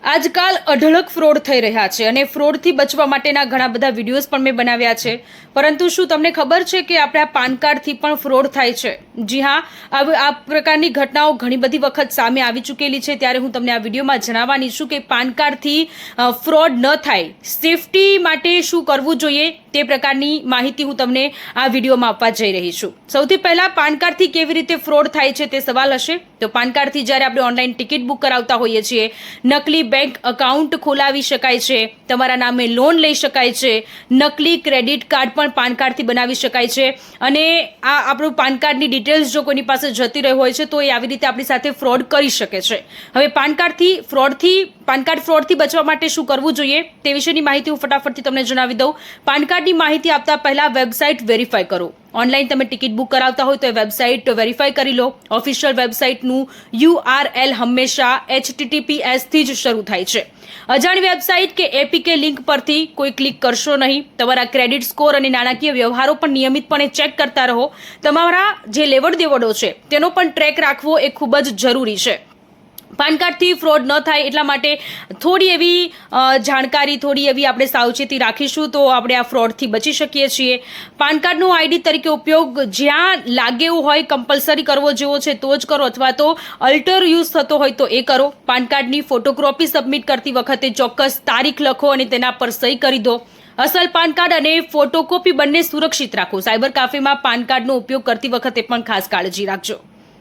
આજકાલ અઢળક ફ્રોડ થઈ રહ્યા છે અને ફ્રોડથી બચવા માટેના ઘણા બધા વિડીયોઝ પણ મેં બનાવ્યા છે, પરંતુ શું તમને ખબર છે કે આપણે આ પાન કાર્ડથી પણ ફ્રોડ થાય છે? જી હા, આ પ્રકારની ઘટનાઓ ઘણી બધી વખત સામે આવી ચૂકેલી છે. ત્યારે હું તમને આ વિડીયોમાં જણાવવાની છું કે પાન કાર્ડથી ફ્રોડ ન થાય, સેફટી માટે શું કરવું જોઈએ તે પ્રકારની માહિતી હું તમને આ વિડીયોમાં આપવા જઈ રહી છું. સૌથી પહેલાં પાન કાર્ડથી કેવી રીતે ફ્રોડ થાય છે તે સવાલ હશે. તો પાન કાર્ડથી જ્યારે આપણે ઓનલાઈન ટિકિટ બુક કરાવતા હોઈએ છીએ, નકલી બેંક અકાઉન્ટ ખોલાવી શકાય છે, તમારા નામે લોન લઈ શકાય છે, નકલી ક્રેડિટ કાર્ડ પણ પાન કાર્ડથી બનાવી શકાય છે અને આ આપણું પાન કાર્ડની ડિટેલ્સ જો કોઈની પાસે જતી રહી હોય છે તો એ આવી રીતે આપણી સાથે ફ્રોડ કરી શકે છે. હવે પાન કાર્ડ ફ્રોડથી બચવા માટે શું કરવું જોઈએ તે વિશેની માહિતી હું ફટાફટથી તમને જણાવી દઉં. પાન કાર્ડની માહિતી આપતા પહેલા વેબસાઇટ વેરીફાઈ કરો. ઓનલાઈન તમે ટિકિટ બુક કરાવતા હોય તો એ વેબસાઇટ વેરીફાઈ કરી લો. ઓફિશિયલ વેબસાઇટનું URL હંમેશા HTTPS થી જ શરૂ થાય છે. અજાણી વેબસાઇટ કે APK લિંક પરથી કોઈ ક્લિક કરશો નહીં. તમારા ક્રેડિટ સ્કોર અને નાણાકીય વ્યવહારો પણ નિયમિતપણે ચેક કરતા રહો. તમારા જે લેવડ દેવડો છે તેનો પણ ટ્રેક રાખવો એ ખૂબ જ જરૂરી છે. પાન કાર્ડથી ફ્રોડ ન થાય એટલા માટે થોડી એવી આપણે સાવચેતી રાખીશું તો આપણે આ ફ્રોડથી બચી શકીએ છીએ. પાન કાર્ડનો ID તરીકે ઉપયોગ જ્યાં લાગે એવું હોય કમ્પલસરી કરવો જેવો છે તો જ કરો, અથવા તો અલ્ટર યુઝ થતો હોય તો એ કરો. પાન કાર્ડની ફોટોકોપી સબમિટ કરતી વખતે ચોક્કસ તારીખ લખો અને તેના પર સહી કરી દો. અસલ પાન કાર્ડ અને ફોટોકોપી બંને સુરક્ષિત રાખો. સાયબર કાફેમાં પાન કાર્ડનો ઉપયોગ કરતી વખતે પણ ખાસ કાળજી રાખજો.